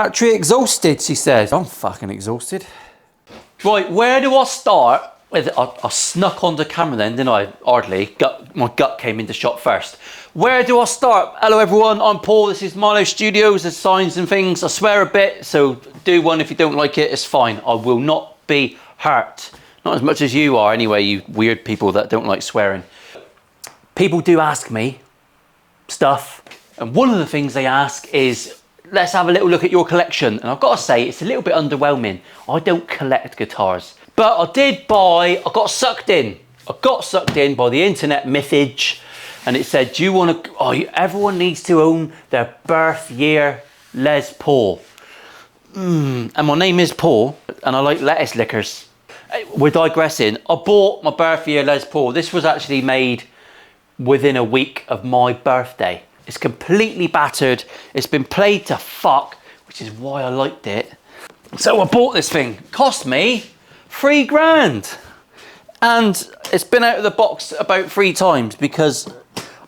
Battery exhausted, she says. I'm fucking exhausted. Right, where do I start? I snuck onto camera then, didn't I? Hardly. My gut came into shot first. Where do I start? Hello everyone, I'm Paul. This is Milo Studios. There's signs and things. I swear a bit, so do one if you don't like it. It's fine. I will not be hurt. Not as much as you are anyway, you weird people that don't like swearing. People do ask me stuff, and one of the things they ask is, let's have a little look at your collection. And I've got to say, it's a little bit underwhelming. I don't collect guitars. But I did buy, I got sucked in by the internet mythage, and it said, do you want to, everyone needs to own their birth year Les Paul. And my name is Paul, and I like lettuce lickers. We're digressing. I bought my birth year Les Paul. This was actually made within a week of my birthday. It's completely battered. It's been played to fuck, which is why I liked it. So I bought this thing. Cost me £3 and it's been out of the box about 3 times because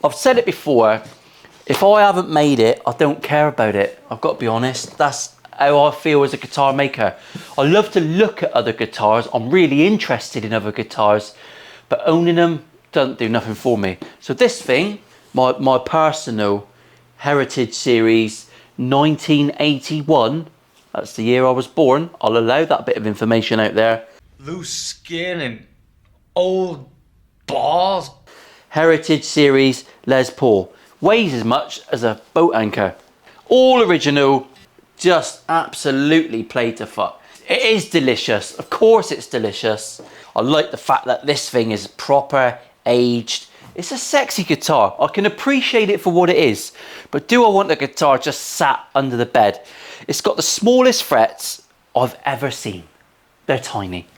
I've said it before, if I haven't made it, I don't care about it. I've got to be honest. That's how I feel as a guitar maker. I love to look at other guitars. I'm really interested in other guitars, but owning them doesn't do nothing for me. So this thing, my personal Heritage Series 1981, that's the year I was born. I'll allow that bit of information out there. Loose skin and old balls. Heritage Series Les Paul. Weighs as much as a boat anchor. All original, just absolutely played to fuck. It is delicious. Of course it's delicious. I like the fact that this thing is proper aged. It's a sexy guitar. I can appreciate it for what it is, but do I want the guitar just sat under the bed? It's got the smallest frets I've ever seen. They're tiny.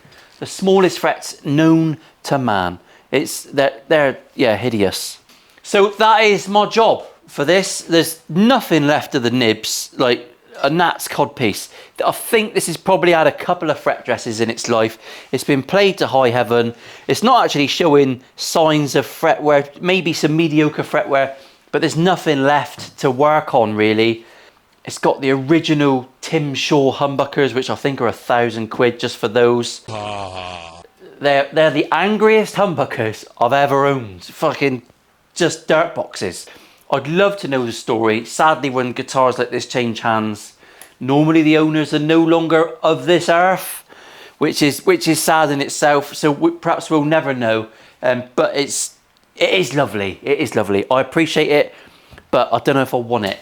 The smallest frets known to man. They're hideous. So that is my job for this. There's nothing left of the nibs, like a gnat's codpiece. I think this has probably had a couple of fret dresses in its life. It's been played to high heaven. It's not actually showing signs of fretwear, maybe some mediocre fretwear, but there's nothing left to work on really. It's got the original Tim Shaw humbuckers, which I think are £1,000 just for those. They're the angriest humbuckers I've ever owned. Fucking just dirt boxes. I'd love to know the story. Sadly, when guitars like this change hands, normally the owners are no longer of this earth, which is sad in itself. So perhaps we'll never know. But it is lovely. It is lovely. I appreciate it, but I don't know if I want it.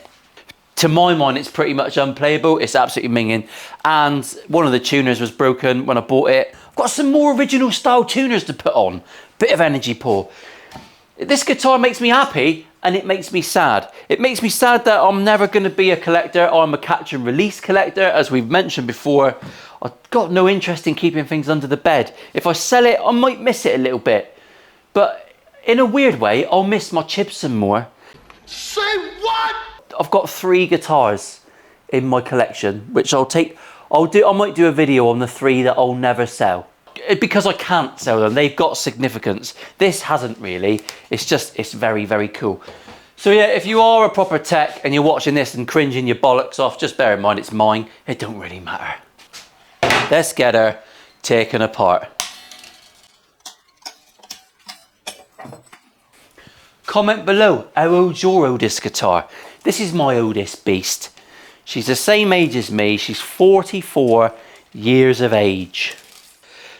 To my mind, it's pretty much unplayable. It's absolutely minging. And one of the tuners was broken when I bought it. I've got some more original style tuners to put on. Bit of energy, Paul. This guitar makes me happy and it makes me sad. It makes me sad that I'm never going to be a collector. I'm a catch and release collector, as we've mentioned before. I've got no interest in keeping things under the bed. If I sell it, I might miss it a little bit. But in a weird way, I'll miss my Chibson more. Say what? I've got 3 guitars in my collection, which I might do a video on the 3 that I'll never sell. Because I can't sell them, they've got significance. This hasn't really. It's very, very cool. So yeah, if you are a proper tech and you're watching this and cringing your bollocks off, just bear in mind it's mine. It don't really matter. Let's get her taken apart. Comment below, how old's your oldest guitar? This is my oldest beast. She's the same age as me. She's 44 years of age.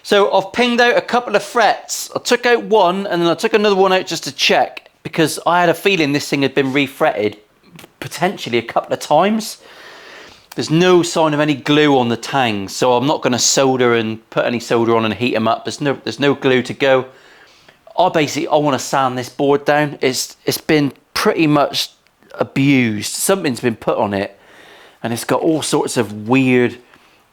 So I've pinged out a couple of frets. I took out one and then I took another one out just to check because I had a feeling this thing had been refretted potentially a couple of times. There's no sign of any glue on the tangs, so I'm not going to solder and put any solder on and heat them up. There's no glue to go. I want to sand this board down. It's been pretty much abused. Something's been put on it and it's got all sorts of weird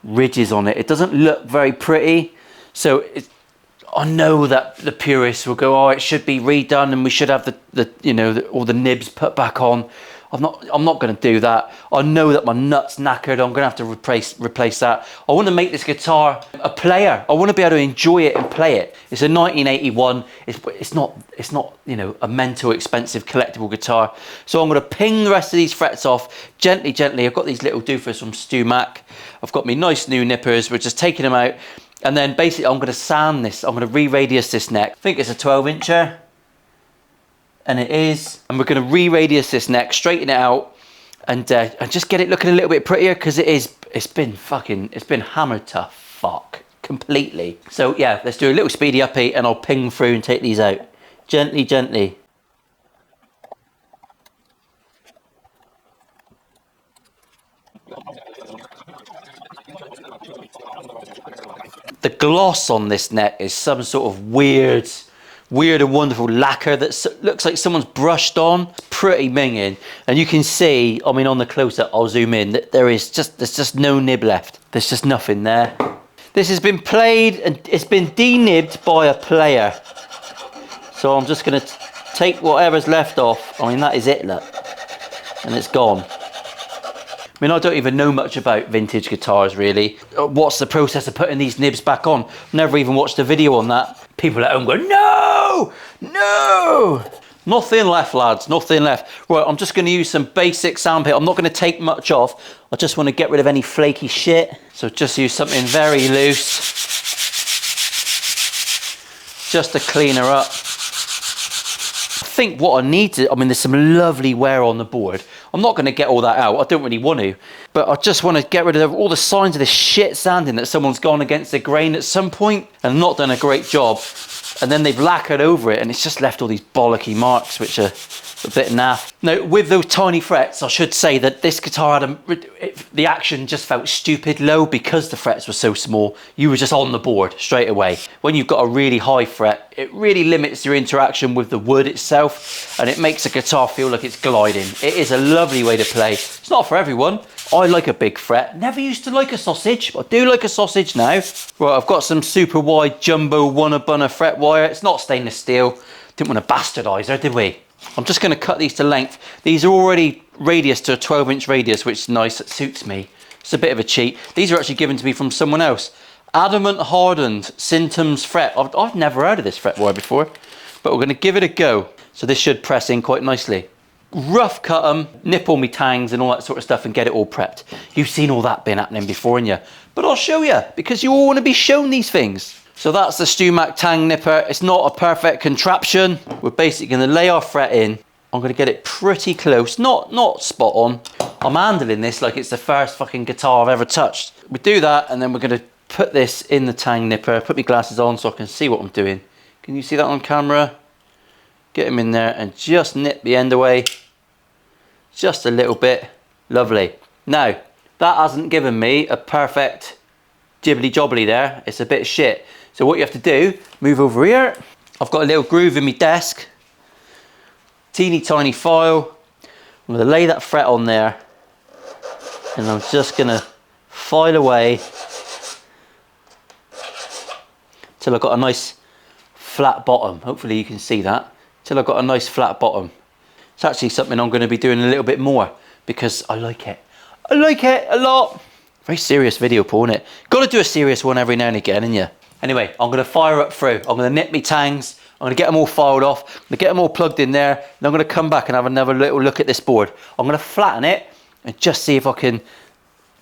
ridges on it. It doesn't look very pretty. So I know that the purists will go, oh, it should be redone and we should have all the nibs put back on. I'm not going to do that. I know that my nut's knackered. I'm going to have to replace that. I want to make this guitar a player. I want to be able to enjoy it and play it. It's a 1981. It's not you know, a mental expensive collectible guitar. So I'm going to ping the rest of these frets off gently. I've got these little doofers from Stu Mac. I've got my nice new nippers. We're just taking them out. And then basically I'm going to sand this. I'm going to re-radius this neck. I think it's a 12-incher. And it is. And we're going to re-radius this neck, straighten it out, and just get it looking a little bit prettier, because it's been hammered to fuck completely. So yeah, let's do a little speedy uppy and I'll ping through and take these out. Gently. The gloss on this neck is some sort of weird and wonderful lacquer that looks like someone's brushed on. Pretty minging. And you can see, I mean, on the close-up, I'll zoom in, that there's just no nib left. There's just nothing there. This has been played and it's been denibbed by a player. So I'm just going to take whatever's left off. I mean, that is it, look. And it's gone. I mean, I don't even know much about vintage guitars, really. What's the process of putting these nibs back on? Never even watched a video on that. People at home go, no! Nothing left, lads, nothing left. Right, I'm just going to use some basic sandpaper. I'm not going to take much off. I just want to get rid of any flaky shit. So just use something very loose. Just to clean her up. I think what I need to, I mean, there's some lovely wear on the board. I'm not going to get all that out. I don't really want to. But I just want to get rid of all the signs of this shit sanding, that someone's gone against the grain at some point and not done a great job. And then they've lacquered over it and it's just left all these bollocky marks, which are a bit naff. Now, with those tiny frets, I should say that this guitar had the action just felt stupid low because the frets were so small. You were just on the board straight away. When you've got a really high fret, it really limits your interaction with the wood itself, and it makes a guitar feel like it's gliding. It is a lovely way to play. It's not for everyone. I like a big fret. Never used to like a sausage, but I do like a sausage now. Right, I've got some super wide jumbo Wannabunner fret wire. It's not stainless steel. Didn't want to bastardise her, did we? I'm just going to cut these to length. These are already radius to a 12-inch radius, which is nice. It suits me. It's a bit of a cheat. These are actually given to me from someone else. Adamant hardened Symptoms fret. I've never heard of this fret wire before, but we're going to give it a go. So this should press in quite nicely. Rough cut them, nip all my tangs and all that sort of stuff and get it all prepped. You've seen all that been happening before, haven't you? But I'll show you, because you all want to be shown these things. So that's the Stu Mac tang nipper. It's not a perfect contraption. We're basically going to lay our fret in. I'm going to get it pretty close, not spot on. I'm handling this like it's the first fucking guitar I've ever touched. We do that, and then we're going to put this in the tang nipper. Put my glasses on so I can see what I'm doing. Can you see that on camera? Get them in there and just nip the end away. Just a little bit. Lovely. Now, that hasn't given me a perfect jibbly jobbly there. It's a bit shit. So what you have to do, move over here. I've got a little groove in my desk. Teeny tiny file. I'm going to lay that fret on there. And I'm just going to file away till I've got a nice flat bottom. Hopefully you can see that. Till I've got a nice flat bottom. It's actually something I'm going to be doing a little bit more because I like it. I like it a lot. Very serious video, Paul, isn't it? Got to do a serious one every now and again, ain't you? Anyway, I'm going to fire up through. I'm going to nip me tangs. I'm going to get them all filed off. I'm going to get them all plugged in there. And I'm going to come back and have another little look at this board. I'm going to flatten it and just see if I can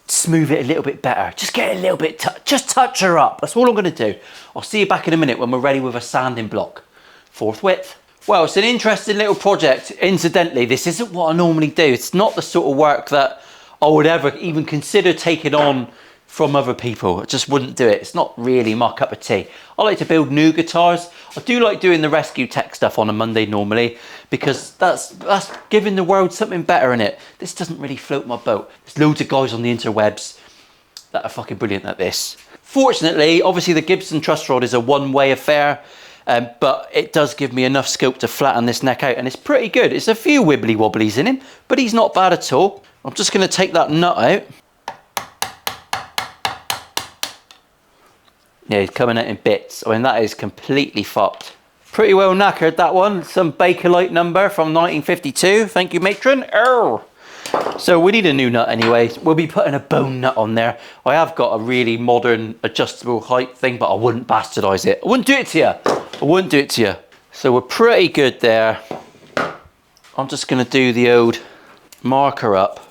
smooth it a little bit better. Just get it a little bit, just touch her up. That's all I'm going to do. I'll see you back in a minute when we're ready with a sanding block. Forthwith. Well, it's an interesting little project. Incidentally, this isn't what I normally do. It's not the sort of work that I would ever even consider taking on from other people. I just wouldn't do it. It's not really my cup of tea. I like to build new guitars. I do like doing the rescue tech stuff on a Monday normally because that's giving the world something better in it. This doesn't really float my boat. There's loads of guys on the interwebs that are fucking brilliant at this. Fortunately, obviously the Gibson truss rod is a one-way affair. But it does give me enough scope to flatten this neck out, and it's pretty good. It's a few wibbly wobblies in him, but he's not bad at all. I'm just going to take that nut out. Yeah, he's coming out in bits. I mean, that is completely fucked. Pretty well knackered, that one. Some Bakelite number from 1952. Thank you, matron. Oh. So we need a new nut anyway. We'll be putting a bone nut on there. I have got a really modern adjustable height thing, but I wouldn't bastardize it. I wouldn't do it to you. I wouldn't do it to you. So we're pretty good there. I'm just going to do the old marker up.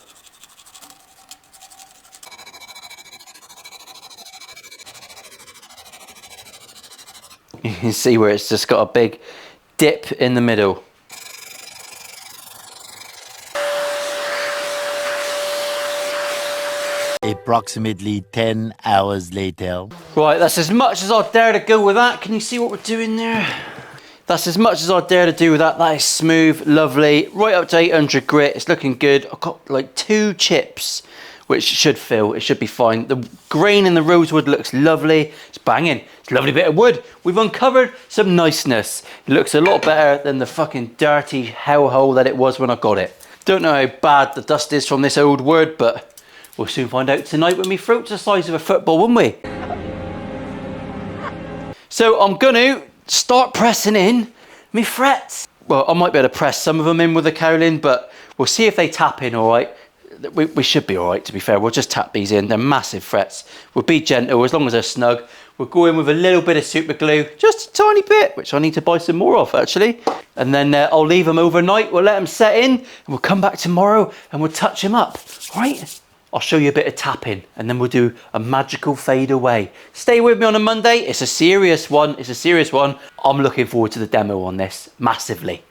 You can see where it's just got a big dip in the middle. Approximately 10 hours later. Right, that's as much as I dare to go with that. Can you see what we're doing there? That's as much as I dare to do with that. That is smooth, lovely, right up to 800 grit. It's looking good. I've got like 2 chips, which should fill. It should be fine. The grain in the rosewood looks lovely. It's banging. It's a lovely bit of wood. We've uncovered some niceness. It looks a lot better than the fucking dirty hellhole that it was when I got it. Don't know how bad the dust is from this old wood, but we'll soon find out tonight when my throat's the size of a football, won't we? So I'm gonna start pressing in my frets. Well, I might be able to press some of them in with a cowling, but we'll see if they tap in all right. We should be all right, to be fair. We'll just tap these in. They're massive frets. We'll be gentle as long as they're snug. We'll go in with a little bit of super glue, just a tiny bit, which I need to buy some more of actually. And then I'll leave them overnight. We'll let them set in and we'll come back tomorrow and we'll touch them up, all right? I'll show you a bit of tapping and then we'll do a magical fade away. Stay with me on a Monday. It's a serious one. It's a serious one. I'm looking forward to the demo on this massively.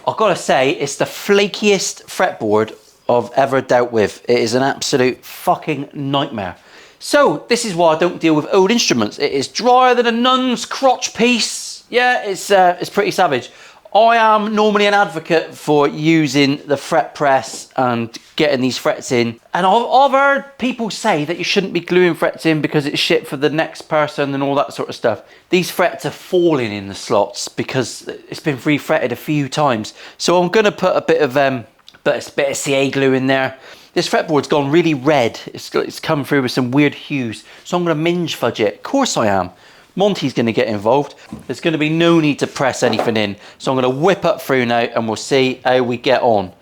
I've got to say, it's the flakiest fretboard I've ever dealt with. It is an absolute fucking nightmare. So this is why I don't deal with old instruments. It is drier than a nun's crotch piece. Yeah, it's pretty savage. I am normally an advocate for using the fret press and getting these frets in. And I've heard people say that you shouldn't be gluing frets in because it's shit for the next person and all that sort of stuff. These frets are falling in the slots because it's been refretted a few times. So I'm gonna put a bit of CA glue in there. This fretboard's gone really red. It's come through with some weird hues. So I'm gonna minge fudge it. Of course I am. Monty's going to get involved. There's going to be no need to press anything in. So I'm going to whip up through now and we'll see how we get on.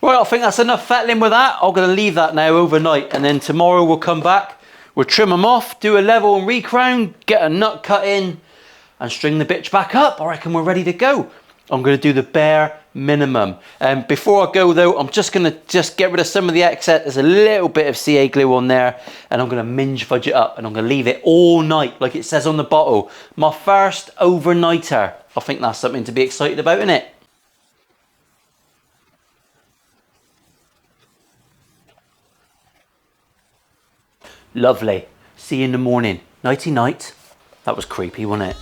Right, I think that's enough fettling with that. I'm going to leave that now overnight and then tomorrow we'll come back. We'll trim them off, do a level and recrown, get a nut cut in, and string the bitch back up. I reckon we're ready to go. I'm going to do the bare minimum. Before I go though, I'm just going to get rid of some of the excess. There's a little bit of CA glue on there and I'm going to minge fudge it up and I'm going to leave it all night like it says on the bottle. My first overnighter. I think that's something to be excited about, isn't it? Lovely. See you in the morning. Nighty night. That was creepy, wasn't it?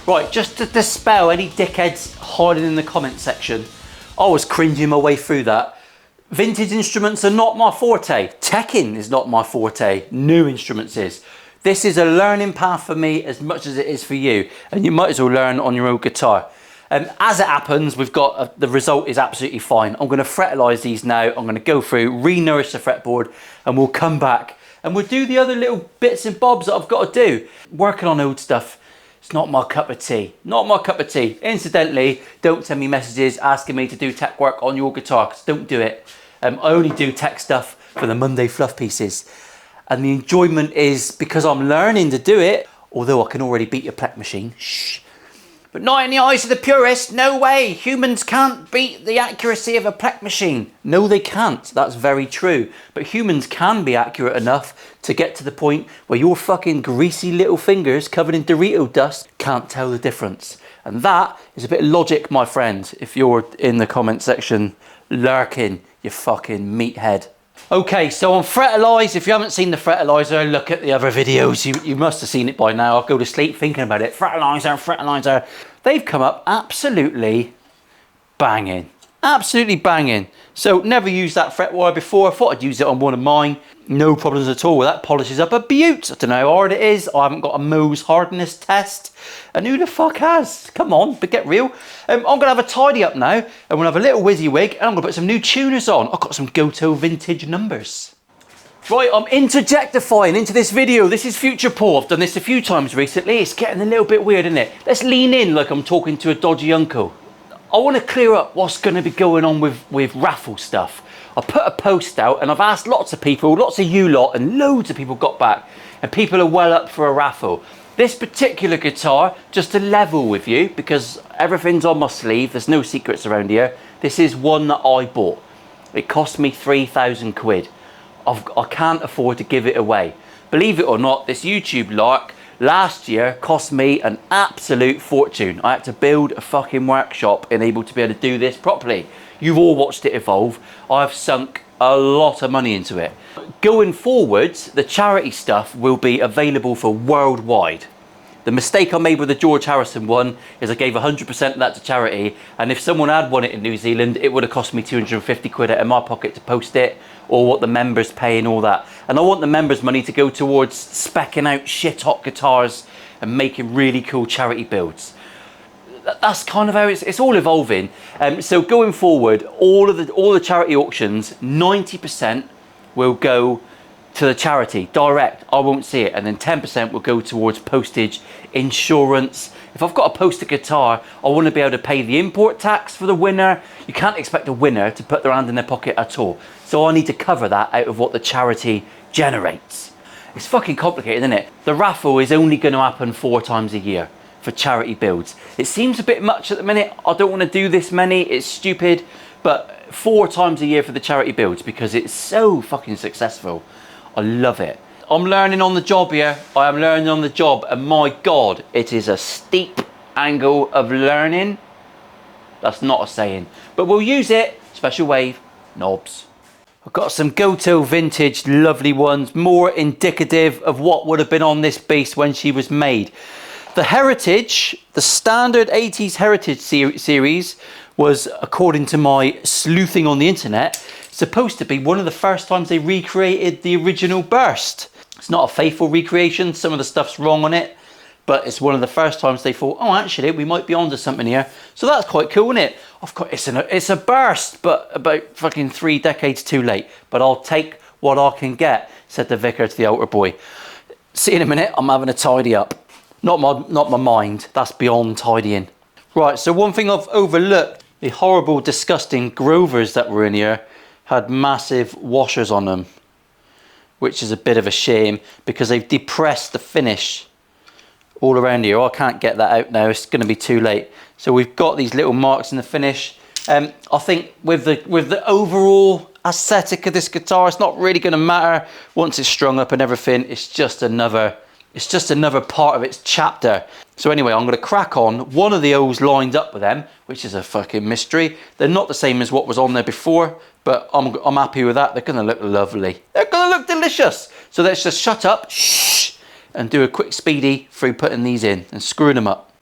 Right, just to dispel any dickheads hiding in the comment section, I was cringing my way through that. Vintage instruments are not my forte. Teching is not my forte. New instruments is. This is a learning path for me as much as it is for you, and you might as well learn on your own guitar. As it happens, we've got the result is absolutely fine. I'm going to fretalise these now. I'm going to go through, re-nourish the fretboard, and we'll come back and we'll do the other little bits and bobs that I've got to do. Working on old stuff. It's not my cup of tea. Not my cup of tea. Incidentally, don't send me messages asking me to do tech work on your guitar, because don't do it. I only do tech stuff for the Monday fluff pieces. And the enjoyment is because I'm learning to do it, although I can already beat your Plek machine. Shh. But not in the eyes of the purist, no way. Humans can't beat the accuracy of a pleck machine. No, they can't. That's very true. But humans can be accurate enough to get to the point where your fucking greasy little fingers covered in Dorito dust can't tell the difference. And that is a bit of logic, my friend, if you're in the comment section lurking, you fucking meathead. Okay, so on Fertilise, if you haven't seen the Fertiliser, look at the other videos. You must have seen it by now. I'll go to sleep thinking about it. Fertiliser, Fertiliser. They've come up absolutely banging. Absolutely banging. So never used that fret wire before. I thought I'd use it on one of mine. No problems at all. That polishes up a beaut. I don't know how hard it is. I haven't got a Mohs hardness test. And who the fuck has? Come on, but get real. I'm going to have a tidy up now. And we'll have a little WYSIWYG. And I'm going to put some new tuners on. I've got some Goto vintage numbers. Right, I'm interjectifying into this video. This is Future Paul. I've done this a few times recently. It's getting a little bit weird, isn't it? Let's lean in like I'm talking to a dodgy uncle. I want to clear up what's going to be going on with raffle stuff. I put a post out and I've asked lots of people, lots of you lot, and loads of people got back. And people are well up for a raffle. This particular guitar, just to level with you, because everything's on my sleeve, there's no secrets around here. This is one that I bought. It cost me 3,000 quid. I can't afford to give it away. Believe it or not, this YouTube lark last year cost me an absolute fortune. I had to build a fucking workshop and able to be able to do this properly. You've all watched it evolve. I've sunk a lot of money into it. Going forwards, the charity stuff will be available for worldwide. The mistake I made with the George Harrison one is I gave 100% of that to charity, and if someone had won it in New Zealand, it would have cost me 250 quid out of my pocket to post it, or what the members pay and all that. And I want the members' money to go towards speccing out shit hot guitars and making really cool charity builds. That's kind of how it's all evolving. So going forward, all the charity auctions, 90% will go to the charity direct. I won't see it, and then 10% will go towards postage, insurance. If I've got to post a guitar, I want to be able to pay the import tax for the winner. You can't expect a winner to put their hand in their pocket at all. So I need to cover that out of what the charity generates. It's fucking complicated, isn't it? The raffle is only going to happen 4 times a year for charity builds. It seems a bit much at the minute. I don't want to do this many. It's stupid, but 4 times a year for the charity builds because it's so fucking successful. I love it. I'm learning on the job here. I am learning on the job, and my God, it is a steep angle of learning. That's not a saying, but we'll use it. Special wave, knobs. I've got some Goto vintage, lovely ones, more indicative of what would have been on this beast when she was made. The Heritage, the standard 80s Heritage series was, according to my sleuthing on the internet, supposed to be one of the first times they recreated the original Burst. It's not a faithful recreation, some of the stuff's wrong on it, but it's one of the first times they thought, oh, actually, we might be onto something here. So that's quite cool, isn't it? Of course, it's a Burst, but about fucking 3 decades too late. But I'll take what I can get, said the vicar to the altar boy. See you in a minute, I'm having a tidy up. Not my mind, that's beyond tidying. Right, so one thing I've overlooked, the horrible, disgusting Grovers that were in here had massive washers on them, which is a bit of a shame because they've depressed the finish all around here. I can't get that out now, it's going to be too late. So we've got these little marks in the finish. I think with the overall aesthetic of this guitar, it's not really going to matter once it's strung up and everything. It's just another part of its chapter. So anyway, I'm going to crack on. One of the O's lined up with them, which is a fucking mystery. They're not the same as what was on there before, but I'm happy with that. They're going to look lovely. They're going to look delicious. So let's just shut up, shh, and do a quick speedy through putting these in and screwing them up.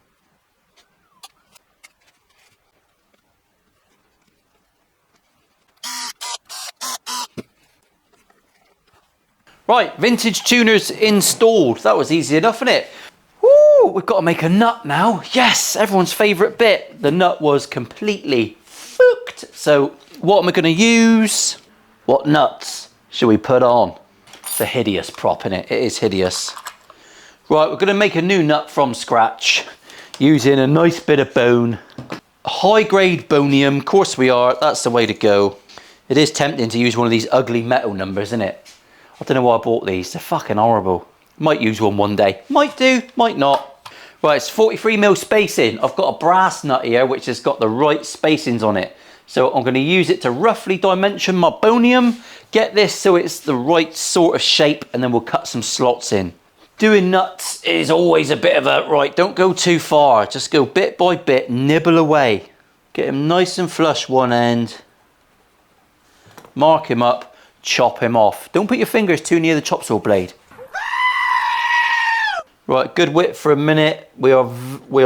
Right, vintage tuners installed. That was easy enough, isn't it? Woo, we've got to make a nut now. Yes, everyone's favourite bit. The nut was completely fucked. So what am I going to use? What nuts should we put on? It's a hideous prop, isn't it? It is hideous. Right, we're going to make a new nut from scratch using a nice bit of bone. High-grade bonium, of course we are. That's the way to go. It is tempting to use one of these ugly metal numbers, isn't it? I don't know why I bought these. They're fucking horrible. Might use one day. Might do, might not. Right, it's 43mm spacing. I've got a brass nut here which has got the right spacings on it. So I'm going to use it to roughly dimension my bonium, get this so it's the right sort of shape, and then we'll cut some slots in. Doing nuts is always a bit of a, right, don't go too far, just go bit by bit, nibble away. Get him nice and flush one end, mark him up, chop him off. Don't put your fingers too near the chop saw blade. Right, good width for a minute. We are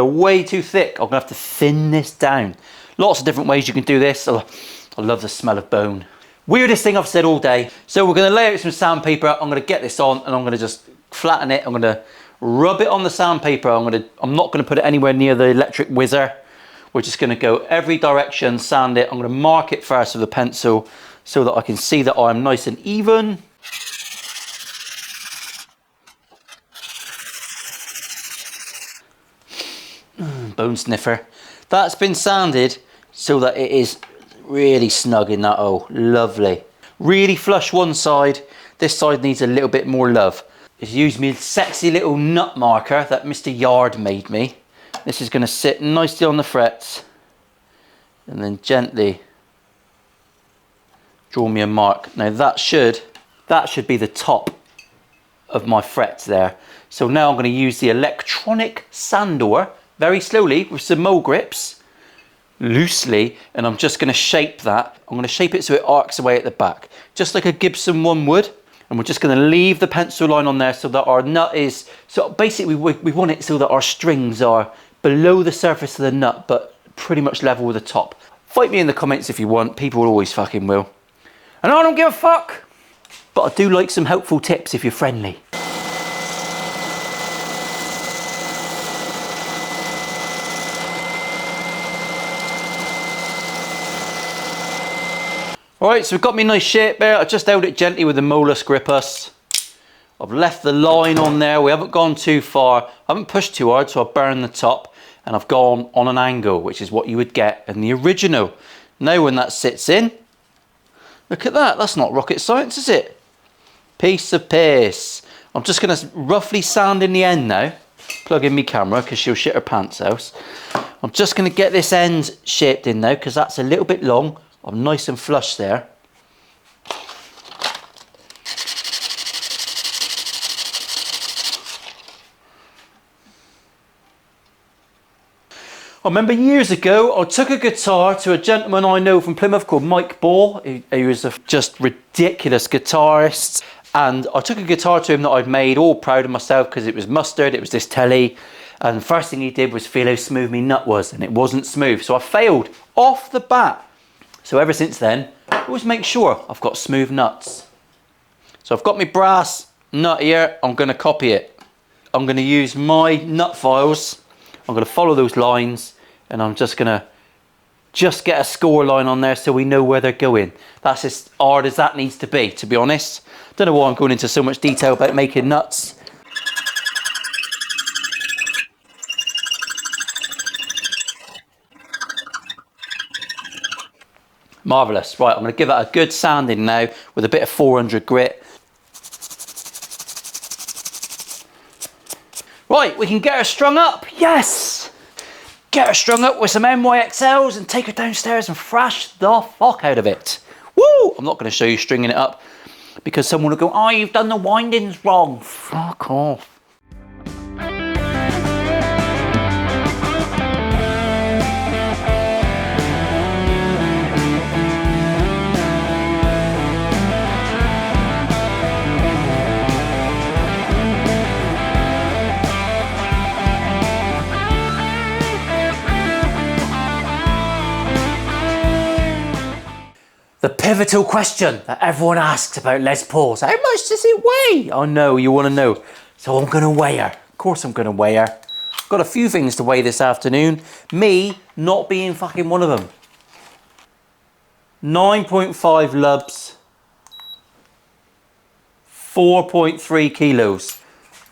way too thick. I'm gonna have to thin this down. Lots of different ways you can do this. I love the smell of bone. Weirdest thing I've said all day. So we're gonna lay out some sandpaper. I'm gonna get this on and I'm gonna just flatten it. I'm gonna rub it on the sandpaper. I'm not gonna put it anywhere near the electric whizzer. We're just gonna go every direction, sand it. I'm gonna mark it first with a pencil so that I can see that I'm nice and even. Bone sniffer. That's been sanded so that it is really snug in that hole. Lovely. Really flush one side. This side needs a little bit more love. Just use me sexy little nut marker that Mr. Yard made me. This is going to sit nicely on the frets and then gently draw me a mark. Now that should be the top of my frets there. So now I'm going to use the electronic sander very slowly with some mole grips, loosely, and I'm just going to shape that. I'm going to shape it so it arcs away at the back, just like a Gibson one would. And we're just going to leave the pencil line on there so that our nut is, so basically we want it so that our strings are below the surface of the nut, but pretty much level with the top. Fight me in the comments if you want, people always fucking will. And I don't give a fuck, but I do like some helpful tips if you're friendly. Alright, so we've got me nice shape there. I just held it gently with the molus grippus. I've left the line on there. We haven't gone too far. I haven't pushed too hard, so I've burned the top. And I've gone on an angle, which is what you would get in the original. Now when that sits in, look at that. That's not rocket science, is it? Piece of piss. I'm just going to roughly sand in the end now. Plug in my camera because she'll shit her pants out. I'm just going to get this end shaped in now because that's a little bit long. I'm nice and flush there. I remember years ago, I took a guitar to a gentleman I know from Plymouth called Mike Ball. He was a just ridiculous guitarist. And I took a guitar to him that I'd made, all proud of myself because it was mustard, it was this telly. And the first thing he did was feel how smooth me nut was, and it wasn't smooth. So I failed off the bat. So ever since then, I always make sure I've got smooth nuts. So I've got my brass nut here, I'm going to copy it. I'm going to use my nut files, I'm going to follow those lines, and I'm just going to get a score line on there so we know where they're going. That's as hard as that needs to be honest. Don't know why I'm going into so much detail about making nuts. Marvellous. Right, I'm going to give it a good sanding now with a bit of 400 grit. Right, we can get her strung up. Yes! Get her strung up with some NYXLs and take her downstairs and thrash the fuck out of it. Woo! I'm not going to show you stringing it up because someone will go, oh, you've done the windings wrong. Fuck off. The pivotal question that everyone asks about Les Pauls. How much does it weigh? I know, you want to know. So I'm going to weigh her. Of course I'm going to weigh her. Got a few things to weigh this afternoon. Me not being fucking one of them. 9.5 lubs. 4.3 kilos.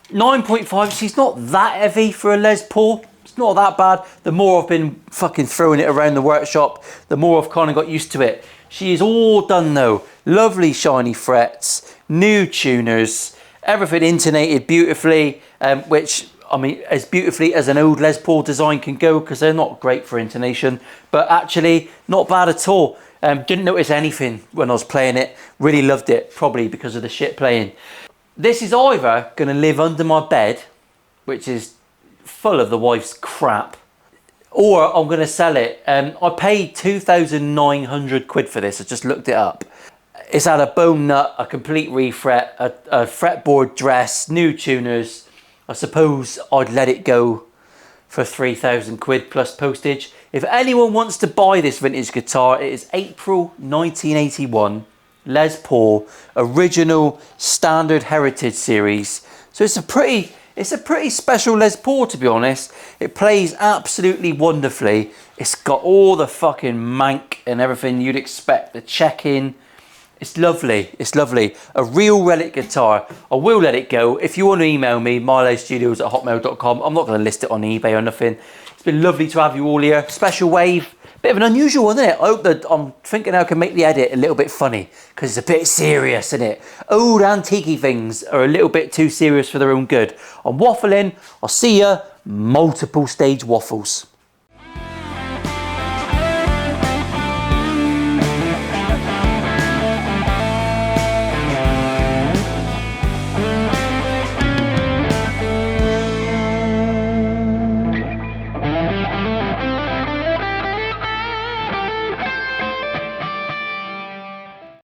9.5, she's not that heavy for a Les Paul. It's not that bad. The more I've been fucking throwing it around the workshop, the more I've kind of got used to it. She is all done though. Lovely shiny frets, new tuners, everything intonated beautifully, which I mean, as beautifully as an old Les Paul design can go, because they're not great for intonation, but actually not bad at all. Didn't notice anything when I was playing it. Really loved it, probably because of the shit playing. This is either going to live under my bed, which is full of the wife's crap, or I'm going to sell it. I paid 2,900 quid for this. I just looked it up. It's had a bone nut, a complete refret, a fretboard dress, new tuners. I suppose I'd let it go for 3,000 quid plus postage. If anyone wants to buy this vintage guitar, it is April 1981, Les Paul, original standard heritage series. So it's a pretty special Les Paul, to be honest. It plays absolutely wonderfully. It's got all the fucking mank and everything you'd expect, the check-in. It's lovely, it's lovely. A real relic guitar. I will let it go. If you want to email me, milostudios@hotmail.com. I'm not going to list it on eBay or nothing. It's been lovely to have you all here. Special wave. Bit of an unusual one, isn't it? I hope that I'm thinking I can make the edit a little bit funny, because it's a bit serious, isn't it? Old antique things are a little bit too serious for their own good. I'm waffling. I'll see ya. Multiple stage waffles.